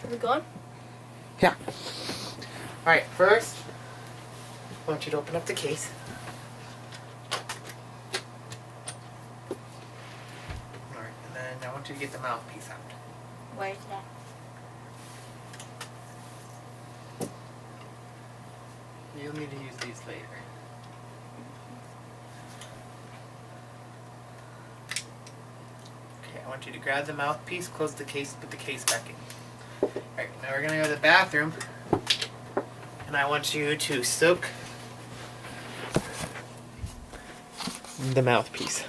Are we going? Yeah. Alright, first, I want you to open up the case. Alright, and then I want you to get the mouthpiece out. Where's that? You'll need to use these later. Okay, I want you to grab the mouthpiece, close the case, put the case back in. Alright, now we're going to go to the bathroom. And I want you to soak the mouthpiece.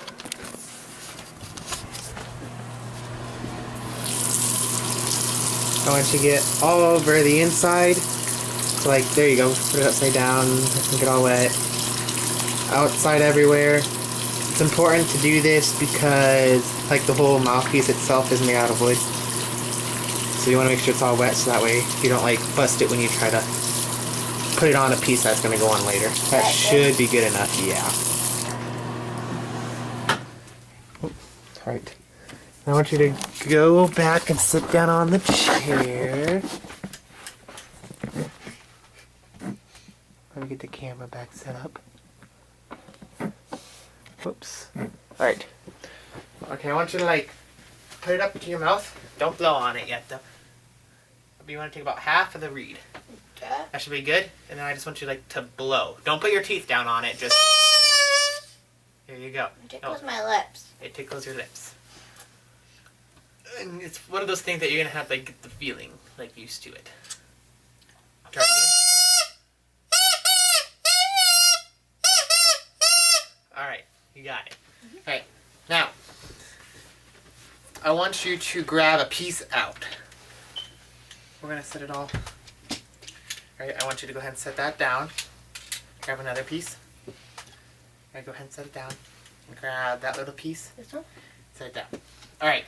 I want you to get all over the inside. So like, there you go, put it upside down, get all wet. Outside everywhere. It's important to do this because like the whole mouthpiece itself is made out of wood. So you want to make sure it's all wet so that way you don't like bust it when you try to put it on a piece that's going to go on later. That should be good enough, yeah. Alright. I want you to go back and sit down on the chair. Let me get the camera back set up. Whoops. Alright. Okay, I want you to like put it up to your mouth. Don't blow on it yet though. You want to take about half of the reed. Okay. That should be good. And then I just want you like to blow. Don't put your teeth down on it, just there you go. It tickles my lips. It tickles your lips. And it's one of those things that you're gonna have to like get the feeling like used to it. Try it again. Alright, you got it. Alright, now I want you to grab a piece out. We're gonna set it all. Alright, I want you to go ahead and set that down. Grab another piece. Alright, go ahead and set it down. And grab that little piece. This one? Set it down. Alright,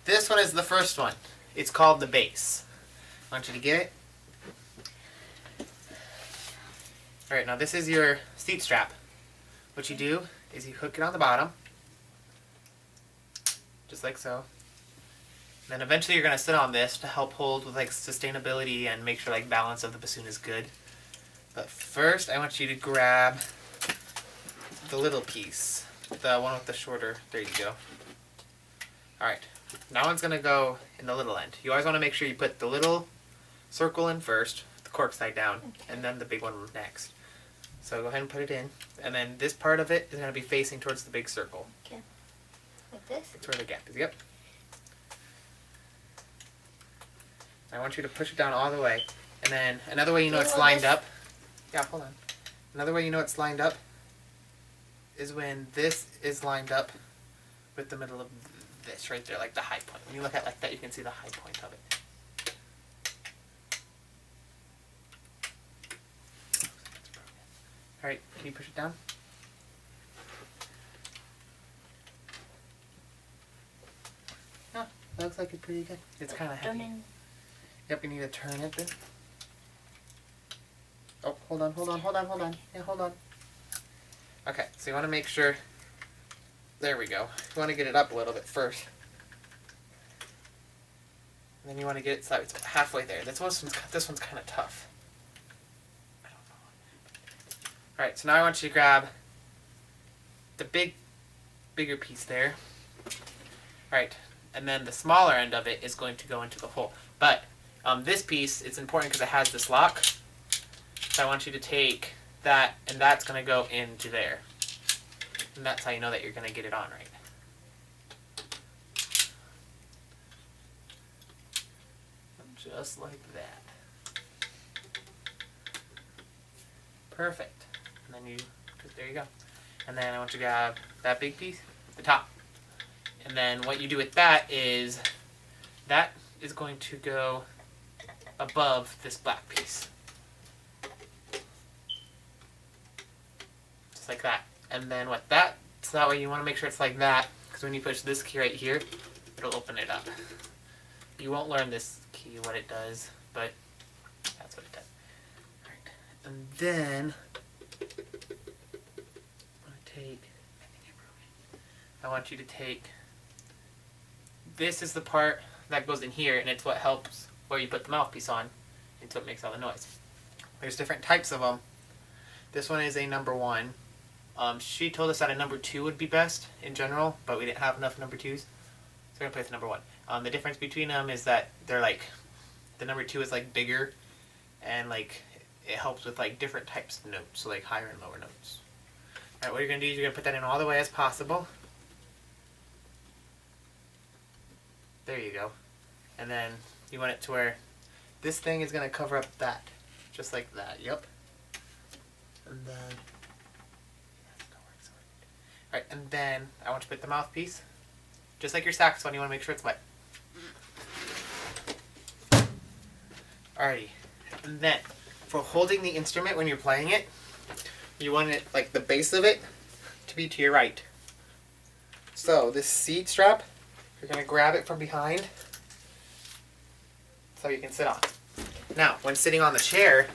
this one is the first one. It's called the base. I want you to get it. Alright, now this is your seat strap. What you do is you hook it on the bottom. Just like so. Then eventually you're going to sit on this to help hold with like sustainability and make sure like balance of the bassoon is good. But first I want you to grab the little piece. The one with the shorter, there you go. Alright, that one's going to go in the little end. You always want to make sure you put the little circle in first, the cork side down, and then the big one next. So go ahead and put it in. And then this part of it is going to be facing towards the big circle. Okay. Like this? That's where the gap is, yep. I want you to push it down all the way. And then another way you know it's lined up. Yeah, hold on. Another way you know it's lined up is when this is lined up with the middle of this right there, like the high point. When you look at it like that, you can see the high point of it. Alright, can you push it down? Yeah, that looks like it's pretty good. It's kind of heavy. Yep, you need to turn it then. Oh, hold on. Yeah, hold on. Okay, so you want to make sure, there we go. You want to get it up a little bit first. And then you want to get it so it's halfway there. This one's kind of tough. I don't know. Alright, so now I want you to grab the bigger piece there. Alright, and then the smaller end of it is going to go into the hole. But this piece, it's important because it has this lock. So I want you to take that, and that's going to go into there. And that's how you know that you're going to get it on right. Just like that. Perfect. And then there you go. And then I want you to grab that big piece, the top. And then what you do with that is going to go above this black piece. Just like that. And then so that way you want to make sure it's like that, because when you push this key right here, it'll open it up. You won't learn this key, what it does, but that's what it does. Alright. And then I want you to take, this is the part that goes in here, and it's what helps where you put the mouthpiece on, and so it makes all the noise. There's different types of them. This one is a number 1. She told us that a number 2 would be best in general, but we didn't have enough number 2s, so we're gonna play with the number 1. The difference between them is that they're like, the number 2 is like bigger, and like it helps with like different types of notes, so like higher and lower notes. Alright, what you're gonna do is you're gonna put that in all the way as possible. There you go. And then you want it to where this thing is gonna cover up that, just like that. Yep. And then, alright, and then I want you to put the mouthpiece, just like your saxophone, you want to make sure it's wet. Alrighty, and then for holding the instrument when you're playing it, you want it, like the base of it, to be to your right. So this seat strap, you're going to grab it from behind so you can sit on. Now, when sitting on the chair,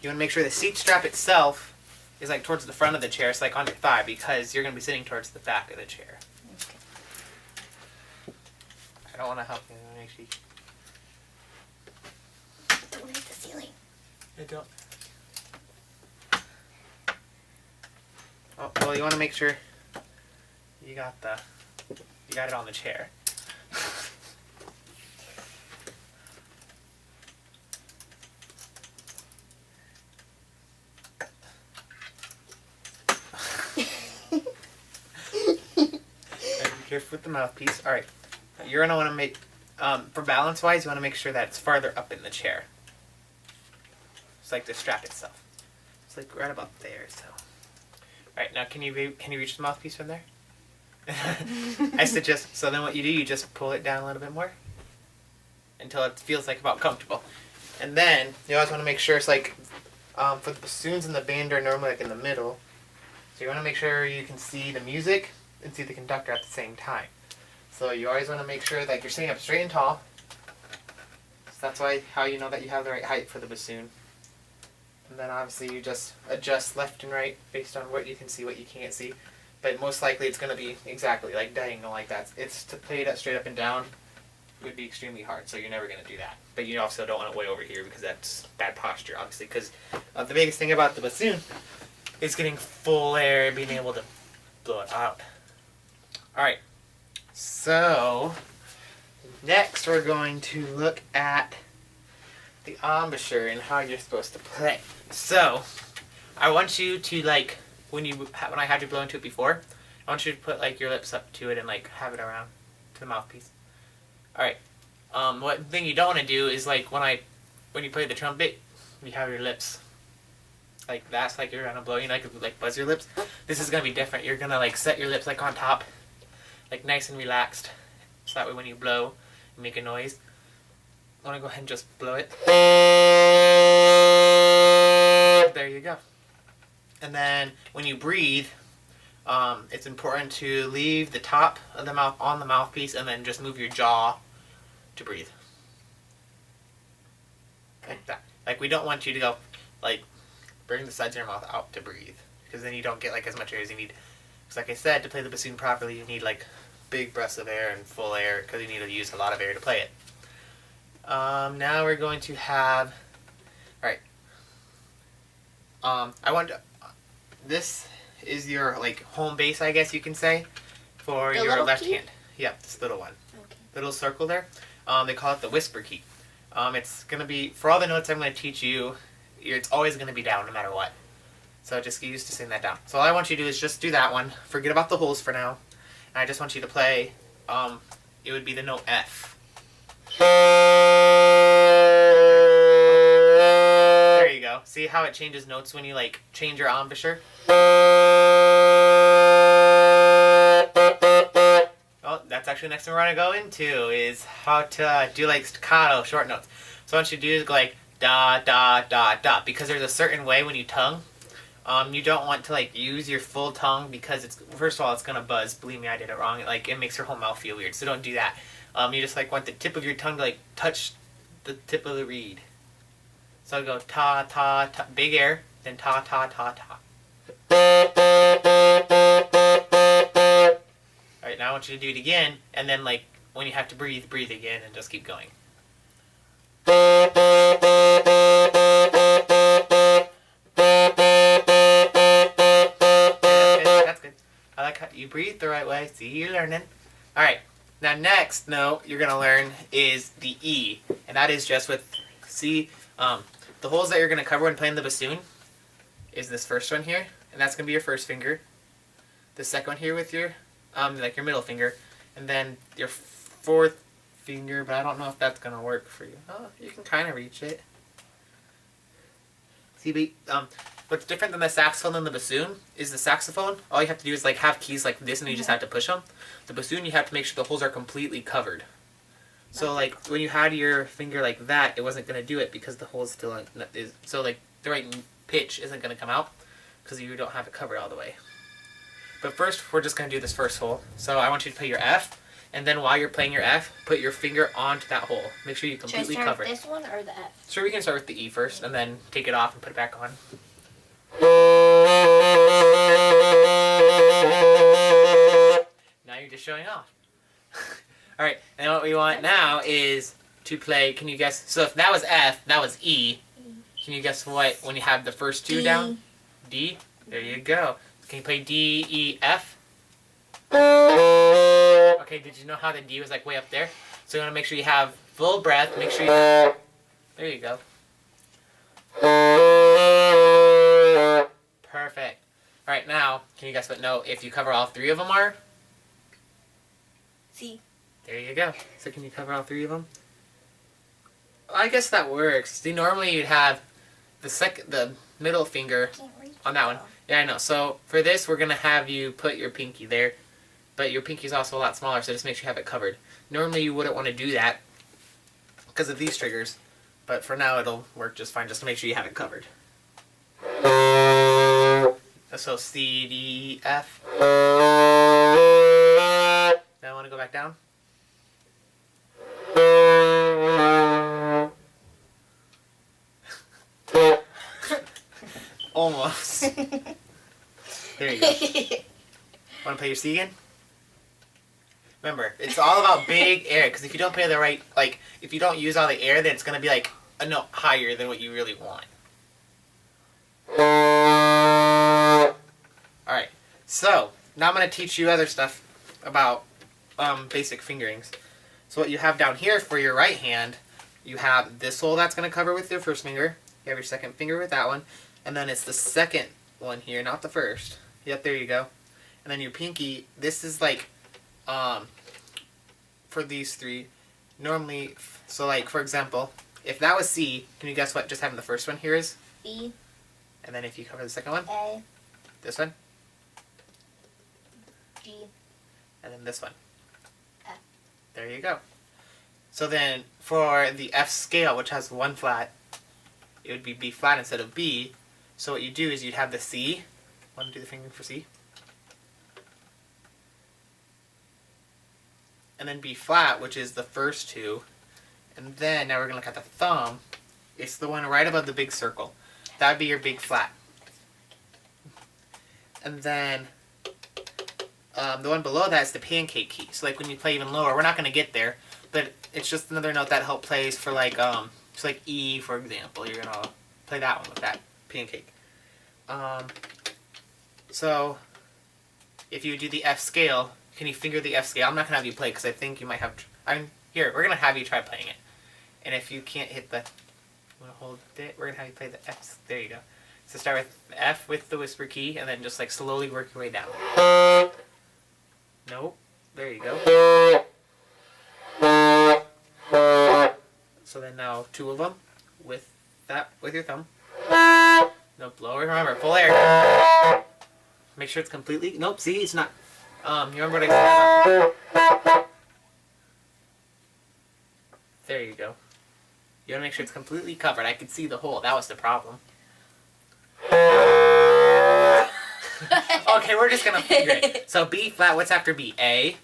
you want to make sure the seat strap itself is like towards the front of the chair, it's like on your thigh, because you're going to be sitting towards the back of the chair. Okay. I don't want to help you. Make sure you... Don't hit the ceiling. I don't. Oh, well, you want to make sure you got it on the chair. Be careful with the mouthpiece. All right, you're gonna want to make, for balance wise, you want to make sure that it's farther up in the chair. It's like the strap itself. It's like right about there. So, all right, now can you reach the mouthpiece from there? I suggest. So then what you do, you just pull it down a little bit more until it feels like about comfortable, and then you always want to make sure it's like, for the bassoons and the band are normally like in the middle. So you want to make sure you can see the music and see the conductor at the same time. So you always want to make sure that you're sitting up straight and tall. So that's how you know that you have the right height for the bassoon. And then obviously you just adjust left and right based on what you can see, what you can't see. But most likely it's going to be exactly like diagonal like that. It's to play that straight up and down would be extremely hard, so you're never going to do that. But you also don't want it way over here because that's bad posture, obviously. Because the biggest thing about the bassoon is getting full air and being able to blow it out. Alright, so next we're going to look at the embouchure and how you're supposed to play. So, I want you to, like, when I had you blow into it before, I want you to put like your lips up to it and like have it around to the mouthpiece. Alright, one thing you don't want to do is like when you play the trumpet, you have your lips like that's like you're gonna blow, you know, like buzz your lips. This is gonna be different. You're gonna like set your lips like on top, like nice and relaxed, so that way when you blow, you make a noise. I want to go ahead and just blow it. There you go. And then when you breathe, it's important to leave the top of the mouth on the mouthpiece and then just move your jaw to breathe. Like that. Like we don't want you to go like bring the sides of your mouth out to breathe, because then you don't get like as much air as you need. Because like I said, to play the bassoon properly, you need like big breaths of air and full air, because you need to use a lot of air to play it. Now we're going to have, alright, this is your like home base, I guess you can say, for The your little left key? hand. Yep, this little one. Okay. Little circle there. They call it the whisper key. It's going to be, for all the notes I'm going to teach you, it's always going to be down no matter what. So just get used to saying that down. So all I want you to do is just do that one. Forget about the holes for now. And I just want you to play, it would be the note F. There you go. See how it changes notes when you like change your embouchure? Oh, that's actually the next thing we're going to go into is how to do like staccato short notes. So what you do is go like da da da da, because there's a certain way when you tongue. You don't want to like use your full tongue, because it's, first of all, it's gonna buzz. Believe me, I did it wrong. It makes your whole mouth feel weird. So don't do that. You just like want the tip of your tongue to like touch the tip of the reed. So go ta ta ta, big air, then ta ta ta ta. Alright, now I want you to do it again, and then like when you have to breathe, breathe again, and just keep going. you breathe the right way. See, you're learning. All right. Now, next note you're gonna learn is the E, and that is just with the holes that you're gonna cover when playing the bassoon is this first one here, and that's gonna be your first finger. The second one here with your like your middle finger, and then your fourth finger. But I don't know if that's gonna work for you. Oh, you can kind of reach it. See, what's different than the saxophone and the bassoon is the saxophone, all you have to do is like have keys like this and you just have to push them. The bassoon, you have to make sure the holes are completely covered. So like when you had your finger like that, it wasn't going to do it because the hole's still so like the right pitch isn't going to come out because you don't have it covered all the way. But first, we're just going to do this first hole. So I want you to play your F, and then while you're playing your F, put your finger onto that hole. Make sure you completely cover it. Should I start with this one or the F? Sure, we can start with the E first, and then take it off and put it back on. Now you're just showing off. Alright, and what we want now is to play, can you guess, so if that was F, that was E. Can you guess what, when you have the first two down? D. There you go. Can you play D, E, F? Okay, did you know how the D was like way up there? So you want to make sure you have full breath. Make sure you... There you go. Perfect. Alright, now, can you guess what note if you cover all three of them are? C. There you go. So can you cover all three of them? Well, I guess that works. See, normally you'd have the middle finger on that one. Yeah, I know. So for this, we're going to have you put your pinky there. But your pinky is also a lot smaller, so just make sure you have it covered. Normally you wouldn't want to do that because of these triggers. But for now, it'll work just fine, just to make sure you have it covered. So C, D, F. Now I want to go back down. Almost. There you go. Want to play your C again? Remember, it's all about big air, because if you don't play the right, like, if you don't use all the air, then it's going to be like a note higher than what you really want. Alright, so now I'm going to teach you other stuff about basic fingerings. So what you have down here for your right hand, you have this hole that's going to cover with your first finger. You have your second finger with that one. And then it's the second one here, not the first. Yep, there you go. And then your pinky, this is like, for these three, normally, so like, for example, if that was C, can you guess what just having the first one here is? E. And then if you cover the second one? A. This one? G. And then this one? F. There you go. So then, for the F scale, which has one flat, it would be B flat instead of B. So what you do is you'd have the C. Want to do the fingering for C? And then B flat, which is the first two. And then, now we're going to look at the thumb. It's the one right above the big circle. That would be your big flat. And then, the one below that is the pancake key. So like when you play even lower, we're not going to get there, but it's just another note that help plays for like, so like E, for example. You're going to play that one with that pancake. So, if you do the F scale, can you finger the F scale? I'm not going to have you play because I think you might have... Here, we're going to have you try playing it. And if you can't hit the... I'm going to hold it. We're going to have you play the F. There you go. So start with F with the whisper key, and then just like slowly work your way down. Nope. There you go. So then now two of them with your thumb. Nope, lower. Remember, full air. Make sure it's completely... Nope, see, it's not... you remember what I said? There you go. You want to make sure it's completely covered. I could see the hole. That was the problem. Okay, we're just going to finger it. So B flat, what's after B? A.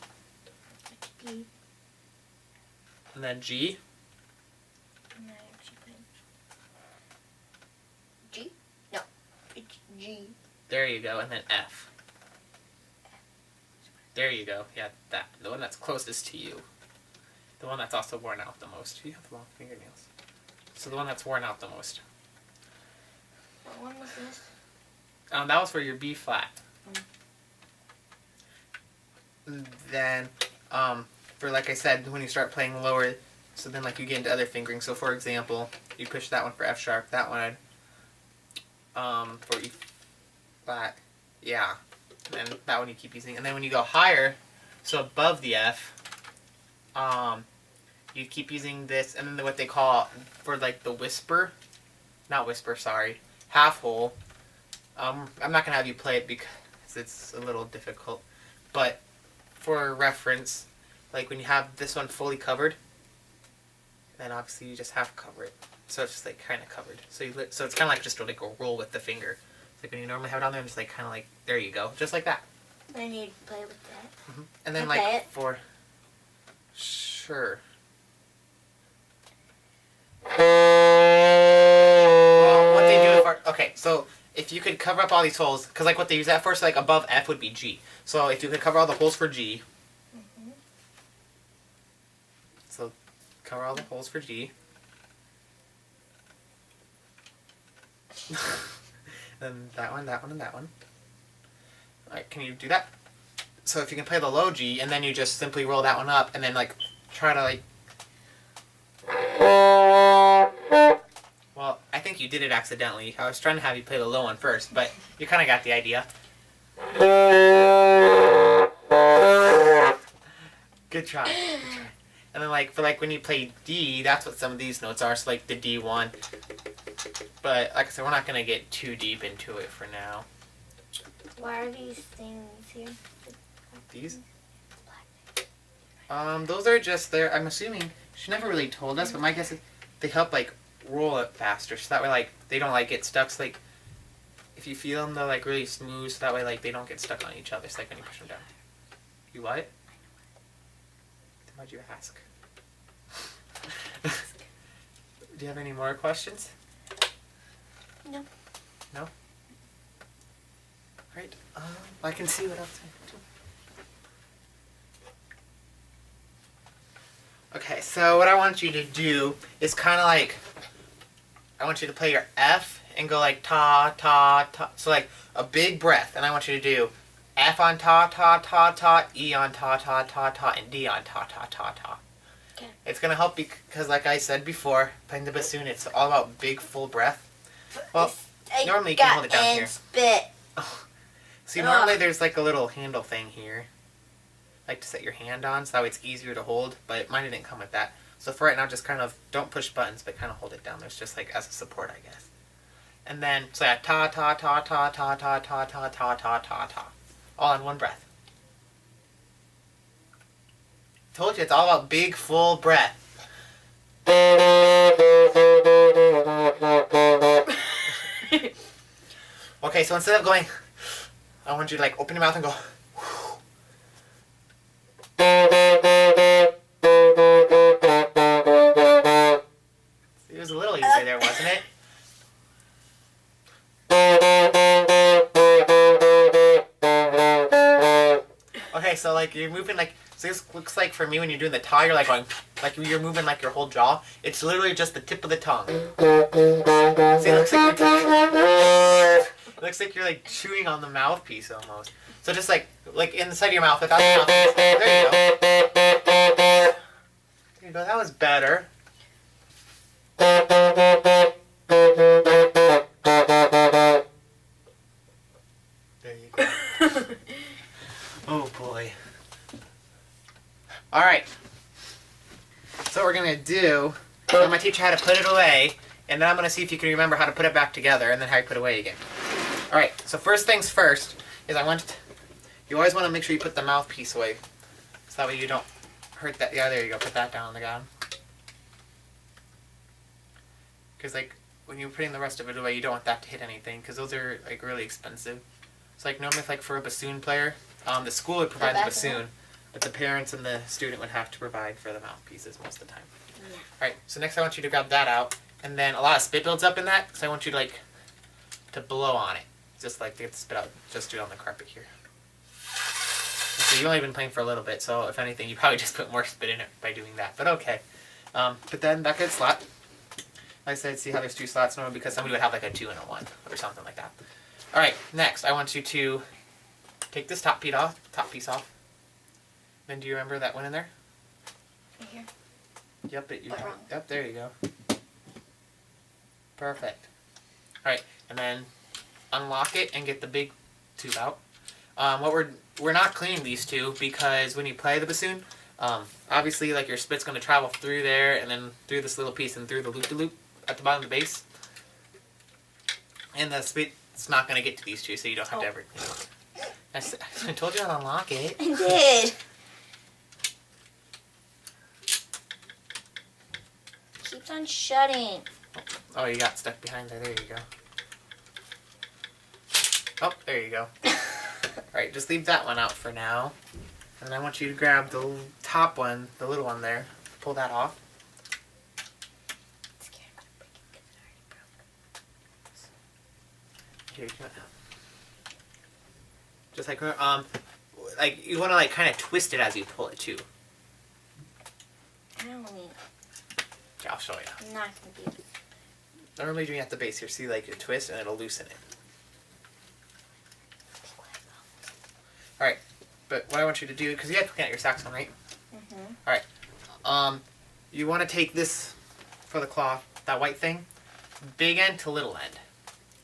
E. And then G. And then G? No. It's G. There you go. And then F. There you go. Yeah, that. The one that's closest to you. The one that's also worn out the most. You have long fingernails. So the one that's worn out the most. What one was this? That was for your B flat. then for like I said, when you start playing lower, so then like you get into other fingering. So for example, you push that one for F sharp, that one for E flat, yeah, and then that one you keep using. And then when you go higher, so above the F, you keep using this, and then what they call for like the whisper, not whisper, sorry, half hole. I'm not gonna have you play it because it's a little difficult, but for reference, like when you have this one fully covered, then obviously you just half cover it, so it's just like kind of covered. So so it's kind of like just like a roll with the finger. It's like when you normally have it on there, just like kind of like there you go, just like that. I need to play with that. And then Can I play like it? for sure. Well, what they do for okay, so if you could cover up all these holes, because like what they use that for, so like above F would be G. So if you could cover all the holes for G, so cover all the holes for G. Then that one, and that one. Alright, can you do that? So if you can play the low G, and then you just simply roll that one up, and then like try to like. Well, I think you did it accidentally. I was trying to have you play the low one first, but you kind of got the idea. Good try. Good try. And then like for like when you play D, that's what some of these notes are. So like the D1. But like I said, we're not gonna get too deep into it for now. Why are these things here? These? Those are just there. I'm assuming she never really told us, but my guess is they help like roll it faster, so that way like they don't like get stuck. So like if you feel them, they're like really smooth, so that way like they don't get stuck on each other. It's like when you push them down. You what? Then why'd you ask? Do you have any more questions? No. No? Right. I can see what else I can do. Okay, so what I want you to do is kind of like, I want you to play your F and go like ta, ta, ta. So like a big breath. And I want you to do F on ta, ta, ta, ta, E on ta, ta, ta, ta, and D on ta, ta, ta, ta. Okay. It's going to help because like I said before, playing the bassoon, it's all about big, full breath. Well, normally you can hold it down here. Spit. See, normally there's like a little handle thing here. Like to set your hand on, so that way it's easier to hold, but mine didn't come with that. So for right now, just kind of, don't push buttons, but kind of hold it down. There's just like as a support, I guess. And then, so yeah, ta, ta, ta, ta, ta, ta, ta, ta, ta, ta, ta, ta. All in one breath. Told you, it's all about big, full breath. Okay, so instead of going, I want you to like open your mouth and go. It was a little easier there, wasn't it? Okay, so like you're moving like, so this looks like for me when you're doing the ta, you're like going, like you're moving like your whole jaw. It's literally just the tip of the tongue. See, it looks like you're like chewing on the mouthpiece almost. So just like inside your mouth without the mouthpiece. There you go. There you go. That was better. There you go. Oh boy. Alright. So what we're going to do, I'm going to teach you how to put it away, and then I'm going to see if you can remember how to put it back together, and then how you put it away again. Alright, so first things first is you always want to make sure you put the mouthpiece away, so that way you don't hurt that. Yeah, there you go. Put that down on the ground. Because like when you're putting the rest of it away, you don't want that to hit anything, because those are like really expensive. So like normally like for a bassoon player, the school would provide the bassoon, but the parents and the student would have to provide for the mouthpieces most of the time. Yeah. Alright, so next I want you to grab that out, and then a lot of spit builds up in that, so I want you to like to blow on it. Just like to get the spit out, just do it on the carpet here. So you've only been playing for a little bit, so if anything, you probably just put more spit in it by doing that. But okay. Put that in back of the slot. Like I said, see how there's two slots normally because somebody would have like a 2 and a 1 or something like that. Alright, next I want you to take this top piece off. Then do you remember that one in there? Right here. Yep, Wrong. yep, there you go. Perfect. Alright, and then unlock it and get the big tube out. We're not cleaning these two because when you play the bassoon, obviously like your spit's going to travel through there and then through this little piece and through the loop-de-loop at the bottom of the bass. And the spit's not going to get to these two, so you don't have to ever... I told you to unlock it. I did. Keeps on shutting. Oh, you got stuck behind there. There you go. Oh, there you go. Alright, just leave that one out for now. And I want you to grab the top one, the little one there. Pull that off. Here you go. Just like you want to like kind of twist it as you pull it too. I don't need. Okay, I'll show you. I'm not confused. Normally doing it at the base here. See, like you twist and it'll loosen it. Alright, but what I want you to do, because you have to clean out your saxophone, right? Mm-hmm. Alright, you want to take this for the cloth, that white thing, big end to little end,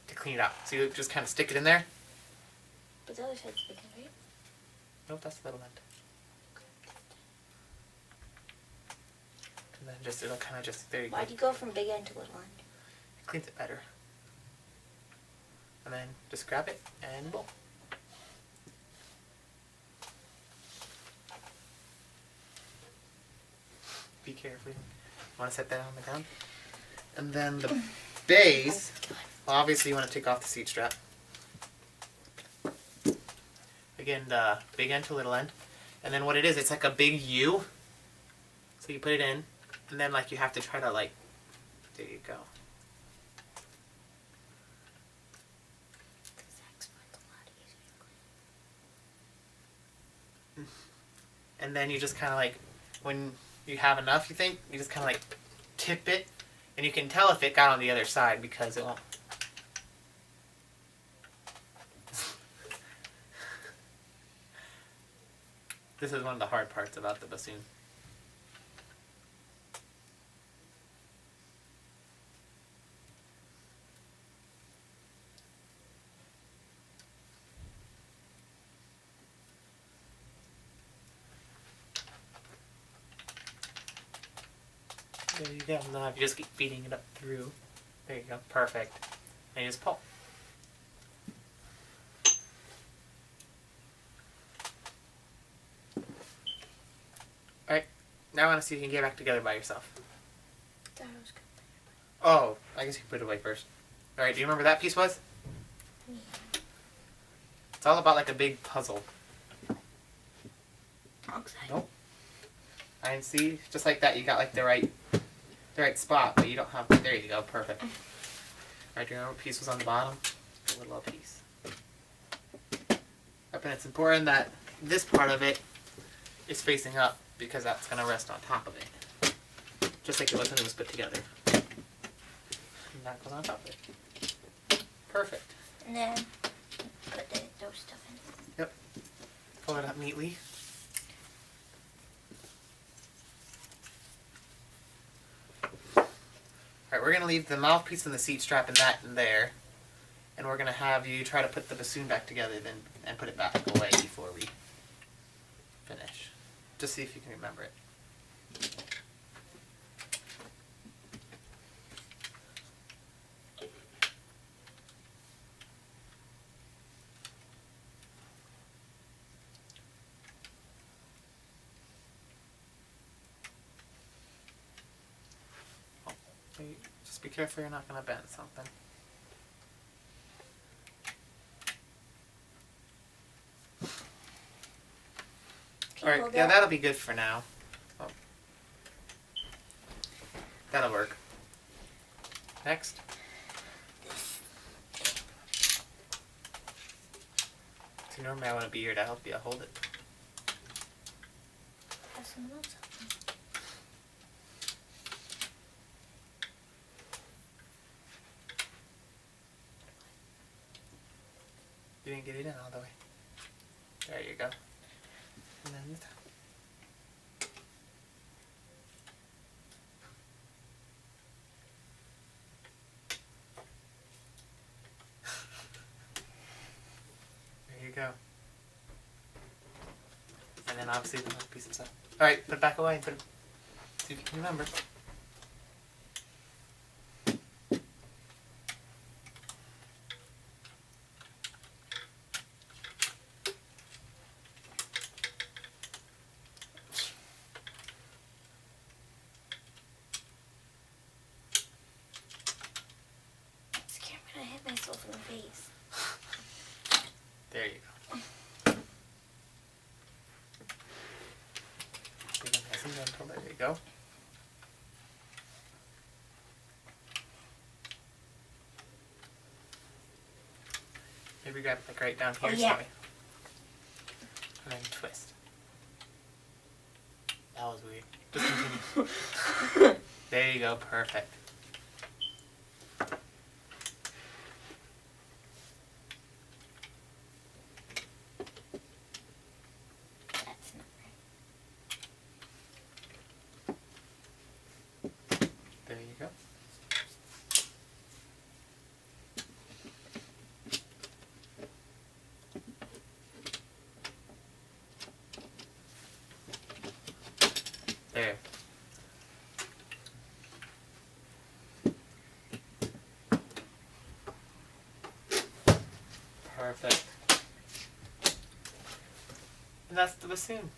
to clean it out. So you just kind of stick it in there. But the other side's big, right? Nope, that's the little end. And then it'll kind of just, there you go. Why'd you go from big end to little end? It cleans it better. And then just grab it and boom. Be careful. Want to set that on the ground. And then the bass, obviously you want to take off the seat strap. Again, the big end to little end. And then what it is, it's like a big U. So you put it in, and then like you have to try to like, there you go. And then you just kind of like, when you have enough, you think, you just kind of like tip it, and you can tell if it got on the other side because it won't. This is one of the hard parts about the bassoon. There you go. Now you just keep feeding it up through. There you go. Perfect. And you just pull. Alright. Now I want to see if you can get it back together by yourself. Oh, I guess you can put it away first. Alright, do you remember what that piece was? Yeah. It's all about like a big puzzle. Wrong side. Nope. And see, just like that, you got like the right spot, but you don't have. There you go, perfect. Alright, do you remember what piece was on the bottom? The little piece. Yep, and it's important that this part of it is facing up because that's going to rest on top of it, just like it was when it was put together. And that goes on top of it. Perfect. And then put those stuff in. Yep. Pull it up neatly. Alright, we're going to leave the mouthpiece and the seat strap and that in there. And we're going to have you try to put the bassoon back together then and put it back away before we finish. Just see if you can remember it. Just be careful you're not going to bend something. Alright, yeah, that'll be good for now. Oh. That'll work. Next. So normally I want to be here to help you hold it. You didn't get it in all the way. There you go. And then this time. then obviously the little piece inside. Alright, put it back away and put it. See if you can remember. Scared when I hit myself in the face. There you go. Keep it nice and gentle. There you go. Maybe grab it like right down here. Oh, yeah. Sorry. And then twist. That was weird. Just continue. There you go. Perfect. That's not right. There you go. There. Perfect. And that's the bassoon.